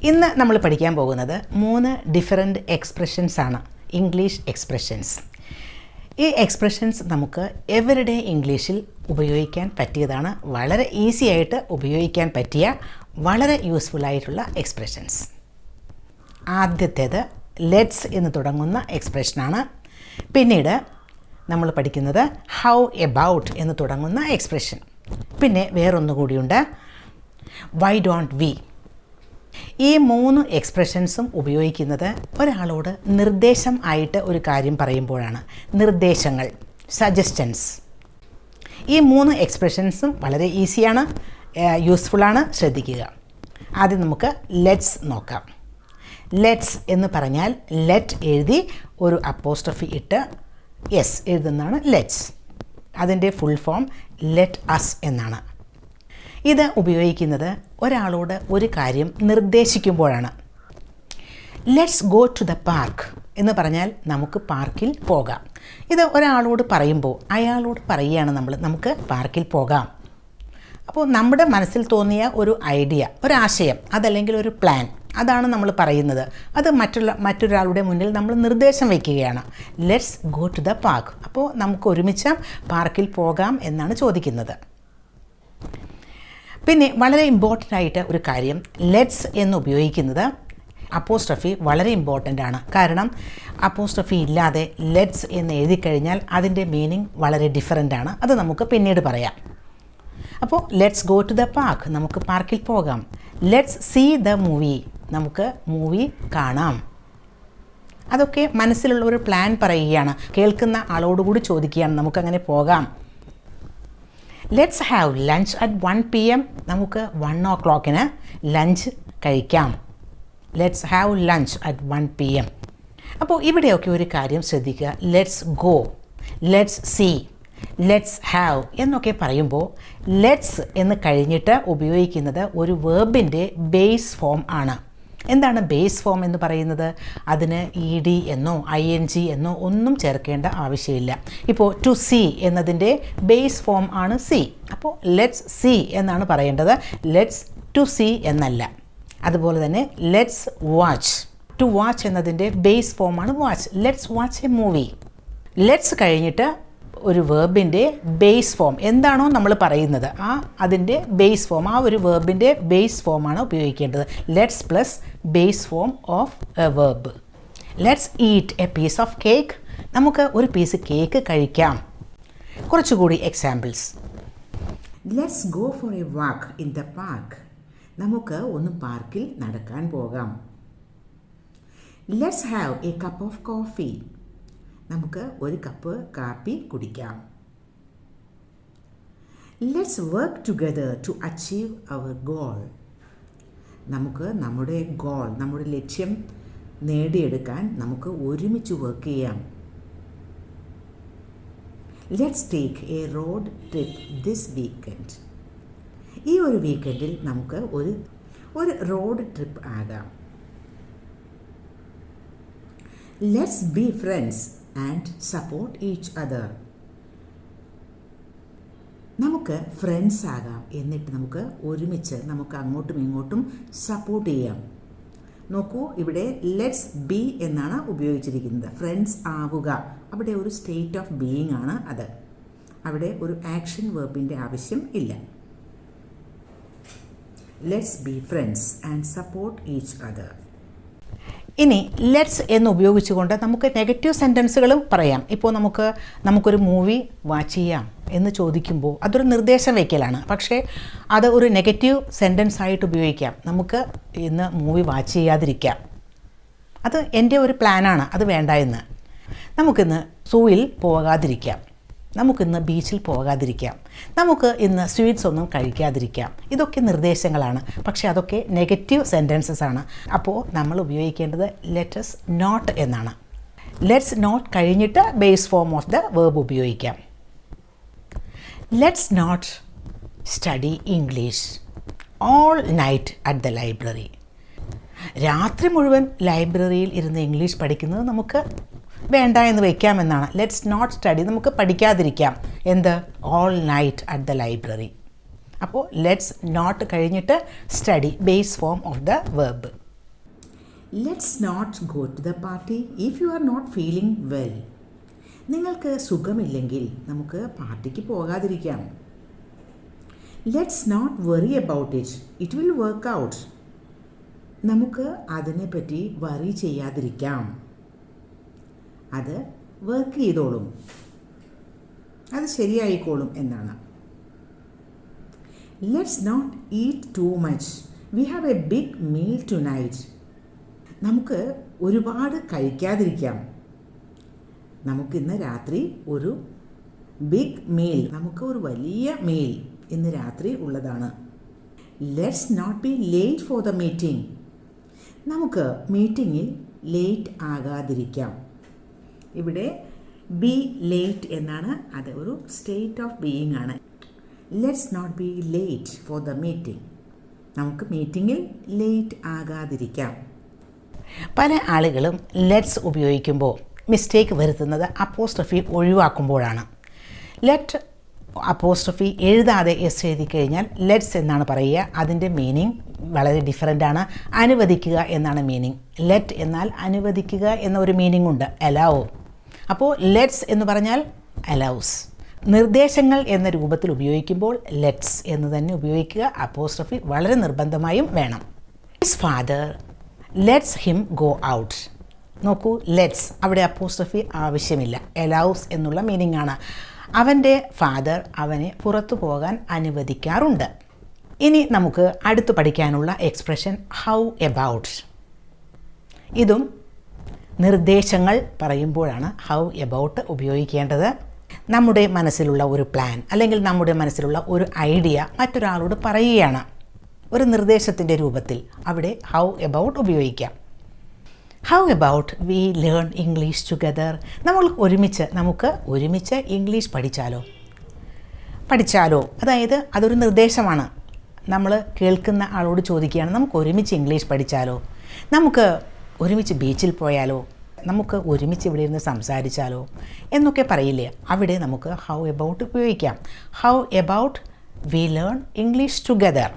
ഇന്ന് നമ്മൾ പഠിക്കാൻ പോകുന്നത് 3 ഡിഫറെൻറ്റ് എക്സ്പ്രഷൻസ് ആണ്, ഇംഗ്ലീഷ് എക്സ്പ്രഷൻസ്. ഈ എക്സ്പ്രഷൻസ് നമുക്ക് എവരിഡേ ഇംഗ്ലീഷിൽ ഉപയോഗിക്കാൻ പറ്റിയതാണ്. വളരെ ഈസി ആയിട്ട് ഉപയോഗിക്കാൻ പറ്റിയ വളരെ യൂസ്ഫുൾ ആയിട്ടുള്ള എക്സ്പ്രഷൻസ്. ആദ്യത്തേത് ലെറ്റ്സ് എന്ന് തുടങ്ങുന്ന എക്സ്പ്രഷനാണ്. പിന്നീട് നമ്മൾ പഠിക്കുന്നത് ഹൗ എബൌട്ട് എന്ന് തുടങ്ങുന്ന എക്സ്പ്രഷൻ. പിന്നെ വേറൊന്നുകൂടിയുണ്ട്, വൈ ഡോണ്ട് വി. ഈ 3 എക്സ്പ്രഷൻസും ഉപയോഗിക്കുന്നത് ഒരാളോട് നിർദ്ദേശം ആയിട്ട് ഒരു കാര്യം പറയുമ്പോഴാണ്. നിർദ്ദേശങ്ങൾ, സജസ്റ്റൻസ്. ഈ 3 എക്സ്പ്രഷൻസും വളരെ ഈസിയാണ്, യൂസ്ഫുള്ളാണ്, ശ്രദ്ധിക്കുക. ആദ്യം നമുക്ക് ലെറ്റ്സ് നോക്കാം. ലെറ്റ്സ് എന്ന് പറഞ്ഞാൽ ലെറ്റ് എഴുതി ഒരു അപ്പോസ്ട്രഫി ഇട്ട് എസ് എഴുതുന്നതാണ് ലെറ്റ്സ്. അതിൻ്റെ ഫുൾ ഫോം ലെറ്റ് അസ് എന്നാണ്. ഇത് ഉപയോഗിക്കുന്നത് ഒരാളോട് ഒരു കാര്യം നിർദ്ദേശിക്കുമ്പോഴാണ്. Let's go to the park എന്ന് പറഞ്ഞാൽ നമുക്ക് പാർക്കിൽ പോകാം. ഇത് ഒരാളോട് പറയുമ്പോൾ അയാളോട് പറയുകയാണ് നമുക്ക് പാർക്കിൽ പോകാം. അപ്പോൾ നമ്മുടെ മനസ്സിൽ തോന്നിയ ഒരു ഐഡിയ, ഒരാശയം, അതല്ലെങ്കിൽ ഒരു പ്ലാൻ, അതാണ് നമ്മൾ പറയുന്നത്. അത് മറ്റൊരാളുടെ മുന്നിൽ നമ്മൾ നിർദ്ദേശം വയ്ക്കുകയാണ്. Let's go to the park. അപ്പോൾ നമുക്ക് ഒരുമിച്ച് പാർക്കിൽ പോകാം എന്നാണ് ചോദിക്കുന്നത്. പിന്നെ വളരെ ഇമ്പോർട്ടൻ്റ് ആയിട്ട് ഒരു കാര്യം, ലെറ്റ്സ് എന്ന് ഉപയോഗിക്കുന്നത് അപ്പോസ്ട്രഫി വളരെ ഇമ്പോർട്ടൻ്റ് ആണ്. കാരണം അപ്പോസ്ട്രഫി ഇല്ലാതെ ലെറ്റ്സ് എന്ന് എഴുതി കഴിഞ്ഞാൽ അതിൻ്റെ മീനിങ് വളരെ ഡിഫറൻ്റ് ആണ്. അത് നമുക്ക് പിന്നീട് പറയാം. അപ്പോൾ let's go to the park, നമുക്ക് പാർക്കിൽ പോകാം. ലെറ്റ്സ് സീ ദ മൂവി, നമുക്ക് മൂവി കാണാം. അതൊക്കെ മനസ്സിലുള്ള ഒരു പ്ലാൻ പറയുകയാണ്, കേൾക്കുന്ന ആളോടുകൂടി ചോദിക്കുകയാണ് നമുക്കങ്ങനെ പോകാം. Let's have lunch at 1 PM, നമുക്ക് 1 o'clock ലഞ്ച് കഴിക്കാം. Let's have lunch at 1 PM. അപ്പോൾ ഇവിടെയൊക്കെ ഒരു കാര്യം ശ്രദ്ധിക്കുക. Let's go, let's see, let's have എന്നൊക്കെ പറയുമ്പോൾ ലെറ്റ്സ് എന്ന് കഴിഞ്ഞിട്ട് ഉപയോഗിക്കുന്നത് ഒരു വേർബിൻ്റെ ബേസ് ഫോം ആണ്. എന്താണ് ബേസ് ഫോം എന്ന് പറയുന്നത്? അതിന് ED എന്നോ ING എന്നോ ഒന്നും ചേർക്കേണ്ട ആവശ്യമില്ല. ഇപ്പോൾ ടു സീ എന്നതിൻ്റെ ബേസ് ഫോം ആണ് സീ. അപ്പോൾ ലെറ്റ്സ് സീ എന്നാണ് പറയേണ്ടത്, ലെറ്റ്സ് ടു സീ എന്നല്ല. അതുപോലെ തന്നെ ലെറ്റ്സ് വാച്ച്, ടു വാച്ച് എന്നതിൻ്റെ ബേസ് ഫോമാണ് watch. Let's watch a movie. Let's കഴിഞ്ഞിട്ട് ഒരു വേർബിൻ്റെ ബേസ് ഫോം എന്താണോ നമ്മൾ പറയുന്നത് അതിൻ്റെ ബേസ് ഫോം, ആ ഒരു വേർബിൻ്റെ ബേസ് ഫോമാണ് ഉപയോഗിക്കേണ്ടത്. Let's plus base form of a verb. Let's eat a piece of cake, നമുക്ക് ഒരു പീസ് കേക്ക് കഴിക്കാം. കുറച്ചുകൂടി examples. Let's go for a walk in the park, നമുക്ക് ഒന്ന് പാർക്കിൽ നടക്കാൻ പോകാം. Let's have a cup of coffee, നമുക്ക് ഒരു കപ്പ് കാപ്പി കുടിക്കാം. Let's work together to achieve our goal, നമുക്ക് നമ്മുടെ ഗോൾ, നമ്മുടെ ലക്ഷ്യം നേടിയെടുക്കാൻ നമുക്ക് ഒരുമിച്ച് വർക്ക് ചെയ്യാം. Let's take A road trip this weekend, ഈ ഒരു വീക്കെൻഡിൽ നമുക്ക് ഒരു റോഡ് ട്രിപ്പ് ആകാം. Let's be friends and support each other, നമുക്ക് ഫ്രണ്ട്സ് ആകാം, എന്നിട്ട് നമുക്ക് ഒരുമിച്ച് നമുക്ക് അങ്ങോട്ടും ഇങ്ങോട്ടും സപ്പോർട്ട് ചെയ്യാം. നോക്കൂ, ഇവിടെ ലെറ്റ്സ് ബി എന്നാണ് ഉപയോഗിച്ചിരിക്കുന്നത്. ഫ്രണ്ട്സ് ആവുക, അവിടെ ഒരു സ്റ്റേറ്റ് ഓഫ് ബീയിങ് ആണ് അത്. അവിടെ ഒരു ആക്ഷൻ വേർബിൻ്റെ ആവശ്യം ഇല്ല. Let's be friends and support each other. ഇനി ലെറ്റ്സ് എന്ന് ഉപയോഗിച്ചുകൊണ്ട് നമുക്ക് നെഗറ്റീവ് സെൻറ്റൻസുകളും പറയാം. ഇപ്പോൾ നമുക്കൊരു മൂവി വാച്ച് ചെയ്യാം എന്ന് ചോദിക്കുമ്പോൾ അതൊരു നിർദ്ദേശം വയ്ക്കലാണ്. പക്ഷേ അത് ഒരു നെഗറ്റീവ് സെൻറ്റൻസ് ആയിട്ട് ഉപയോഗിക്കാം. നമുക്ക് ഇന്ന് മൂവി വാച്ച് ചെയ്യാതിരിക്കാം, അത് എൻ്റെ ഒരു പ്ലാനാണ്, അത് വേണ്ട എന്ന്. നമുക്കിന്ന് സൂവിൽ പോകാതിരിക്കാം, നമുക്കിന്ന് ബീച്ചിൽ പോകാതിരിക്കാം, നമുക്ക് ഇന്ന് സ്വീറ്റ്സ് ഒന്നും കഴിക്കാതിരിക്കാം. ഇതൊക്കെ നിർദ്ദേശങ്ങളാണ്, പക്ഷേ അതൊക്കെ നെഗറ്റീവ് സെൻറ്റൻസസ് ആണ്. അപ്പോൾ നമ്മൾ ഉപയോഗിക്കേണ്ടത് ലെറ്റസ് നോട്ട് എന്നാണ്. ലെറ്റ്സ് നോട്ട് കഴിഞ്ഞിട്ട് base form of the verb ഉപയോഗിക്കാം. Let's not study English all night at the library, രാത്രി മുഴുവൻ ലൈബ്രറിയിൽ ഇരുന്ന് ഇംഗ്ലീഷ് പഠിക്കുന്നത് നമുക്ക് വേണ്ട എന്ന് വയ്ക്കാമെന്നാണ്. ലെറ്റ്സ് നോട്ട് സ്റ്റഡി, നമുക്ക് പഠിക്കാതിരിക്കാം. എന്ത്? All night at the library. അപ്പോൾ ലെറ്റ്സ് നോട്ട് കഴിഞ്ഞിട്ട് study, base form of the verb. Let's not go to the party if you are not feeling well. നിങ്ങൾക്ക് സുഖമില്ലെങ്കിൽ നമുക്ക് പാർട്ടിക്ക് പോകാതിരിക്കാം. Let's not worry about it, it will work out. നമുക്ക് അതിനെപ്പറ്റി worry ചെയ്യാതിരിക്കാം, അത് വർക്ക് ചെയ്തോളും, അത് ശരിയായിക്കോളും എന്നാണ്. Let's not eat too much, we have a big meal tonight. നമുക്ക് ഒരുപാട് കഴിക്കാതിരിക്കാം, നമുക്കിന്ന് രാത്രി ഒരു ബിഗ് മീൽ, നമുക്ക് ഒരു വലിയ മീൽ ഇന്ന് രാത്രി ഉള്ളതാണ്. Let's not be late for the meeting, നമുക്ക് മീറ്റിങ്ങിൽ ലേറ്റ് ആകാതിരിക്കാം. ഇവിടെ ബി ലേറ്റ് എന്നാണ്, അത് ഒരു സ്റ്റേറ്റ് ഓഫ് ബീയിങ് ആണ്. Let's not be late for the meeting, നമുക്ക് മീറ്റിങ്ങിൽ ലേറ്റ് ആകാതിരിക്കാം. പല ആളുകളും ലെറ്റ്സ് ഉപയോഗിക്കുമ്പോൾ മിസ്റ്റേക്ക് വരുത്തുന്നത് അപ്പോസ്ട്രഫി ഒഴിവാക്കുമ്പോഴാണ്. ലെറ്റ് അപ്പോസ്ട്രഫി എഴുതാതെ എസ് എഴുതി കഴിഞ്ഞാൽ ലെറ്റ്സ് എന്നാണ് പറയുക. അതിൻ്റെ മീനിങ് വളരെ ഡിഫറൻ്റ് ആണ്. അനുവദിക്കുക എന്നാണ് മീനിങ്. ലെറ്റ് എന്നാൽ അനുവദിക്കുക എന്ന ഒരു മീനിങ് ഉണ്ട്, അലൗ. അപ്പോൾ ലെറ്റ്സ് എന്ന് പറഞ്ഞാൽ അലൗസ്. നിർദ്ദേശങ്ങൾ എന്ന രൂപത്തിൽ ഉപയോഗിക്കുമ്പോൾ ലെറ്റ്സ് എന്ന് തന്നെ ഉപയോഗിക്കുക. അപ്പോസ്ട്രഫി വളരെ നിർബന്ധമായും വേണം. His father let's him go out. നോക്കൂ, ലെറ്റ്സ് അവിടെ അപ്പോസ്ട്രഫി ആവശ്യമില്ല, അലൗസ് എന്നുള്ള മീനിങ് ആണ്. അവൻ്റെ ഫാദർ അവനെ പുറത്തു പോകാൻ അനുവദിക്കാറുണ്ട്. ഇനി നമുക്ക് അടുത്ത് പഠിക്കാനുള്ള എക്സ്പ്രഷൻ ഹൗ എബൌട്ട്. ഇതും നിർദ്ദേശങ്ങൾ പറയുമ്പോഴാണ് ഹൗ എബൌട്ട് ഉപയോഗിക്കേണ്ടത്. നമ്മുടെ മനസ്സിലുള്ള ഒരു പ്ലാൻ അല്ലെങ്കിൽ നമ്മുടെ മനസ്സിലുള്ള ഒരു ഐഡിയ മറ്റൊരാളോട് പറയുകയാണ് ഒരു നിർദ്ദേശത്തിൻ്റെ രൂപത്തിൽ, അവിടെ ഹൗ എബൌട്ട് ഉപയോഗിക്കാം. How about we learn English together. നമുക്ക് ഒരുമിച്ച് ഇംഗ്ലീഷ് പഠിച്ചാലോ. അതായത് അതൊരു നിർദ്ദേശമാണ്. നമ്മൾ കേൾക്കുന്ന ആളോട് ചോദിക്കുകയാണ്, നമുക്ക് ഒരുമിച്ച് ഇംഗ്ലീഷ് പഠിച്ചാലോ, നമുക്ക് ഒരുമിച്ച് ബീച്ചിൽ പോയാലോ, നമുക്ക് ഒരുമിച്ച് ഇവിടെ ഇരുന്ന് സംസാരിച്ചാലോ എന്നൊക്കെ പറയില്ലേ, അവിടെ നമുക്ക് ഹൗ എബൌട്ട് ഉപയോഗിക്കാം. How about we learn English together.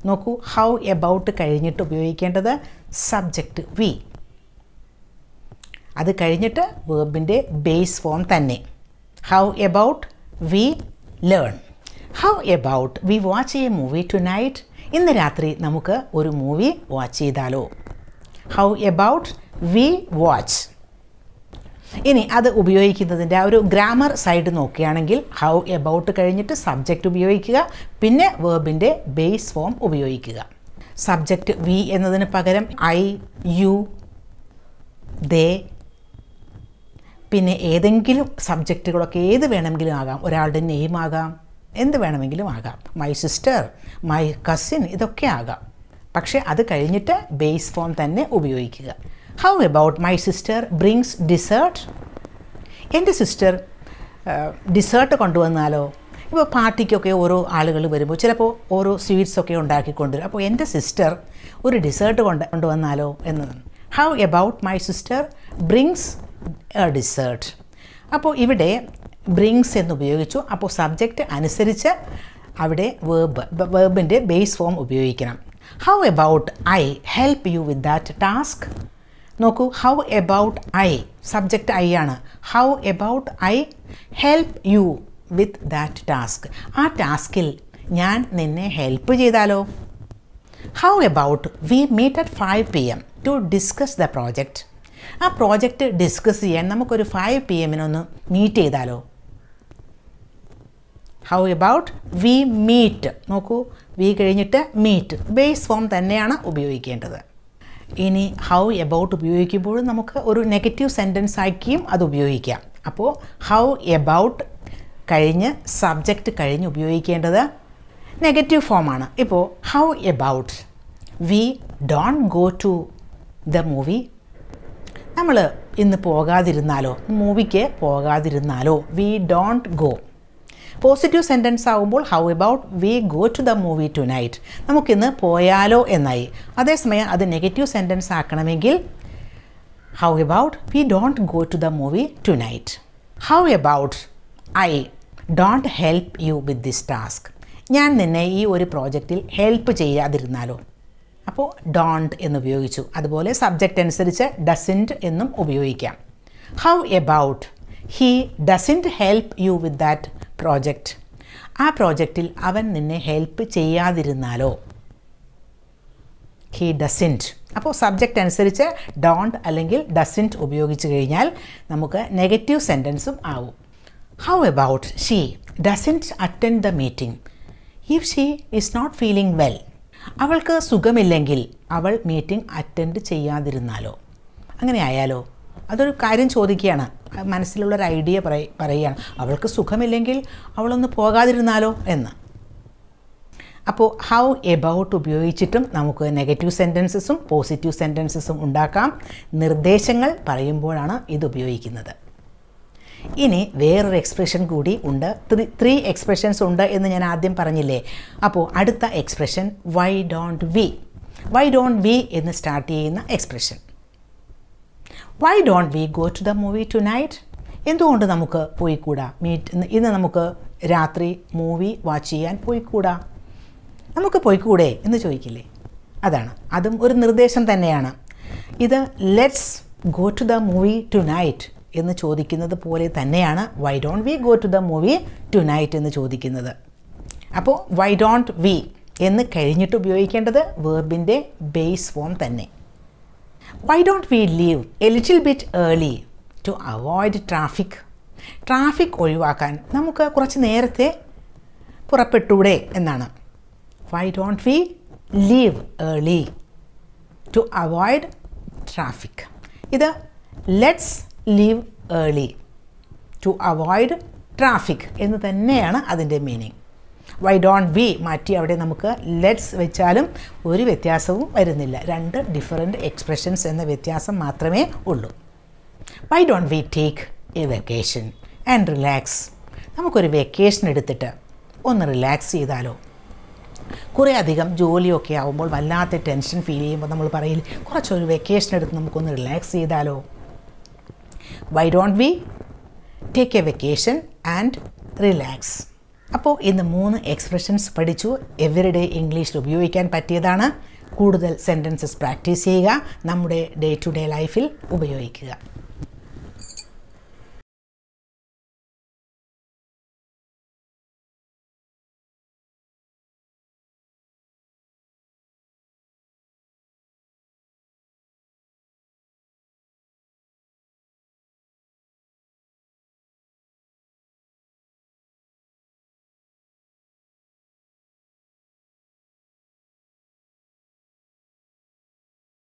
നോക്കൂ, ഹൗ എബൌട്ട് കഴിഞ്ഞിട്ട് ഉപയോഗിക്കേണ്ടത് സബ്ജക്റ്റ് വി, അത് കഴിഞ്ഞിട്ട് വേർബിൻ്റെ ബേസ് ഫോം തന്നെ. How about we learn. How about we watch a movie tonight. ഇന്ന് രാത്രി നമുക്ക് ഒരു മൂവി വാച്ച് ചെയ്താലോ. How about we watch. ഇനി അത് ഉപയോഗിക്കുന്നതിൻ്റെ ആ ഒരു ഗ്രാമർ സൈഡ് നോക്കുകയാണെങ്കിൽ ഹൗ എബൌട്ട് കഴിഞ്ഞിട്ട് സബ്ജക്റ്റ് ഉപയോഗിക്കുക, പിന്നെ വേർബിൻ്റെ ബേസ് ഫോം ഉപയോഗിക്കുക. സബ്ജക്റ്റ് വി എന്നതിന് പകരം ഐ, യു, ദേ, പിന്നെ ഏതെങ്കിലും സബ്ജക്റ്റുകളൊക്കെ ഏത് വേണമെങ്കിലും ആകാം. ഒരാളുടെ നെയിം ആകാം, എന്ത് വേണമെങ്കിലും ആകാം. മൈ സിസ്റ്റർ, മൈ കസിൻ, ഇതൊക്കെ ആകാം. പക്ഷേ അത് കഴിഞ്ഞിട്ട് ബേസ് ഫോം തന്നെ ഉപയോഗിക്കുക. How about my sister brings dessert. എൻ്റെ സിസ്റ്റർ ഡിസേർട്ട് കൊണ്ടുവന്നാലോ. ഇപ്പോൾ പാർട്ടിക്കൊക്കെ ഓരോ ആളുകൾ വരുമ്പോൾ ചിലപ്പോൾ ഓരോ സ്വീറ്റ്സൊക്കെ ഉണ്ടാക്കിക്കൊണ്ടുവരും. അപ്പോൾ എൻ്റെ സിസ്റ്റർ ഒരു ഡിസേർട്ട് കൊണ്ടുവന്നാലോ എന്നതാണ്. How about my sister brings a dessert. അപ്പോൾ ഇവിടെ ബ്രിങ്സ് എന്നുപയോഗിച്ചു. അപ്പോൾ സബ്ജക്റ്റ് അനുസരിച്ച് അവിടെ വേർബിൻ്റെ ബേസ് ഫോം ഉപയോഗിക്കണം. How about I help you with that task. നോക്കൂ, how about I, subject I ആണ്. How about I help you with that task. ആ ടാസ്കിൽ ഞാൻ നിന്നെ ഹെൽപ്പ് ചെയ്താലോ. How about we meet at 5 PM to discuss the project. ആ project discuss ചെയ്യാൻ നമുക്കൊരു 5 PM മീറ്റ് ചെയ്താലോ. How about we meet. നോക്കൂ, വി കഴിഞ്ഞിട്ട് മീറ്റ്, ബേസ് ഫോം തന്നെയാണ് ഉപയോഗിക്കേണ്ടത്. ഇനി ഹൗ എബൌട്ട് ഉപയോഗിക്കുമ്പോഴും നമുക്ക് ഒരു നെഗറ്റീവ് സെൻറ്റൻസ് ആക്കിയും അത് ഉപയോഗിക്കാം. അപ്പോൾ ഹൗ എബൌട്ട് കഴിഞ്ഞ് സബ്ജക്റ്റ് കഴിഞ്ഞ് ഉപയോഗിക്കേണ്ടത് നെഗറ്റീവ് ഫോമാണ്. ഇപ്പോൾ how about we don't go to the movie. നമ്മൾ ഇന്ന് പോകാതിരുന്നാലോ, മൂവിക്ക് പോകാതിരുന്നാലോ. We don't go. Positive sentence ആകുമ്പോൾ how about we go to the movie tonight. നമുക്കിന്ന് പോയാലോ എന്നായി. അതേസമയം അത് നെഗറ്റീവ് സെൻറ്റൻസ് ആക്കണമെങ്കിൽ how about we don't go to the movie tonight. How about I don't help you with this task. ഞാൻ നിന്നെ ഈ ഒരു പ്രോജക്റ്റിൽ ഹെൽപ്പ് ചെയ്യാതിരുന്നാലോ. അപ്പോൾ ഡോണ്ട് എന്ന് ഉപയോഗിച്ചു. അതുപോലെ സബ്ജക്റ്റ് അനുസരിച്ച് ഡസൻറ്റ് എന്നും ഉപയോഗിക്കാം. How about he doesn't help you with that project. ആ പ്രോജക്റ്റിൽ അവൻ നിന്നെ ഹെൽപ്പ് ചെയ്യാതിരുന്നാലോ. He doesn't. അപ്പോൾ സബ്ജക്റ്റ് അനുസരിച്ച് ഡോണ്ട് അല്ലെങ്കിൽ ഡസൻറ്റ് ഉപയോഗിച്ച് കഴിഞ്ഞാൽ നമുക്ക് നെഗറ്റീവ് സെൻറ്റൻസും ആവും. How about she doesn't attend the meeting if she is not feeling well. അവൾക്ക് സുഖമില്ലെങ്കിൽ അവൾ മീറ്റിംഗ് അറ്റൻഡ് ചെയ്യാതിരുന്നാലോ. അങ്ങനെ ആയാലോ. അതൊരു കാര്യം ചോദിക്കുകയാണ്, മനസ്സിലുള്ളൊരു ഐഡിയ പറയുകയാണ്. അവൾക്ക് സുഖമില്ലെങ്കിൽ അവളൊന്ന് പോകാതിരുന്നാലോ എന്ന്. അപ്പോൾ ഹൗ എബൌട്ട് ഉപയോഗിച്ചിട്ടും നമുക്ക് നെഗറ്റീവ് സെൻറ്റൻസസും പോസിറ്റീവ് സെൻറ്റൻസസും ഉണ്ടാക്കാം. നിർദ്ദേശങ്ങൾ പറയുമ്പോഴാണ് ഇത് ഉപയോഗിക്കുന്നത്. ഇനി വേറൊരു എക്സ്പ്രഷൻ കൂടി ഉണ്ട്. 3 എക്സ്പ്രഷൻസ് ഉണ്ട് എന്ന് ഞാൻ ആദ്യം പറഞ്ഞില്ലേ. അപ്പോൾ അടുത്ത expression why don't we. Why don't we എന്ന് സ്റ്റാർട്ട് ചെയ്യുന്ന expression. Why don't we go to the movie tonight. എന്തുകൊണ്ട് നമുക്ക് പോയിക്കൂടാ, ഇന്ന് നമുക്ക് രാത്രി മൂവി വാച്ച് ചെയ്യാൻ പോയിക്കൂടാ, നമുക്ക് പോയിക്കൂടെ എന്ന് ചോദിക്കില്ലേ. അതാണ്, അതും ഒരു നിർദ്ദേശം തന്നെയാണ്. ഇത് let's go to the movie tonight എന്ന് ചോദിക്കുന്നത് പോലെ തന്നെയാണ് why don't we go to the movie tonight എന്ന് ചോദിക്കുന്നത്. അപ്പോൾ വൈ ഡോണ്ട് വി എന്ന് കഴിഞ്ഞിട്ട് ഉപയോഗിക്കേണ്ടത് വേർബിൻ്റെ ബേസ് ഫോം തന്നെ. Why don't we leave a little bit early to avoid traffic. Traffic ഒഴിവാക്കാൻ നമുക്ക് കുറച്ച് നേരത്തെ പുറപ്പെട്ടൂടെ എന്നാണ്. Why don't we leave early to avoid traffic. ഇത് let's leave early to avoid traffic എന്ന് തന്നെയാണ് അതിൻ്റെ മീനിങ്. വൈ ഡോണ്ട് വി മാറ്റി അവിടെ നമുക്ക് ലെറ്റ്സ് വെച്ചാലും ഒരു വ്യത്യാസവും വരുന്നില്ല. 2 ഡിഫറെൻറ്റ് എക്സ്പ്രഷൻസ് എന്ന വ്യത്യാസം മാത്രമേ ഉള്ളൂ. Y don't we take A vacation and relax. നമുക്കൊരു വെക്കേഷൻ എടുത്തിട്ട് ഒന്ന് റിലാക്സ് ചെയ്താലോ. കുറേ അധികം ജോലിയൊക്കെ ആകുമ്പോൾ വല്ലാത്ത ടെൻഷൻ ഫീൽ ചെയ്യുമ്പോൾ നമ്മൾ പറയില്ല, കുറച്ചൊരു വെക്കേഷൻ എടുത്ത് നമുക്കൊന്ന് റിലാക്സ് ചെയ്താലോ. Y don't we take A vacation and relax. അപ്പോൾ ഇന്ന് 3 എക്സ്പ്രഷൻസ് പഠിച്ചു. എവരിഡേ ഇംഗ്ലീഷിൽ ഉപയോഗിക്കാൻ പറ്റിയതാണ്. കൂടുതൽ സെൻറ്റൻസസ് പ്രാക്ടീസ് ചെയ്യുക, നമ്മുടെ ഡേ ടു ഡേ ലൈഫിൽ ഉപയോഗിക്കുക.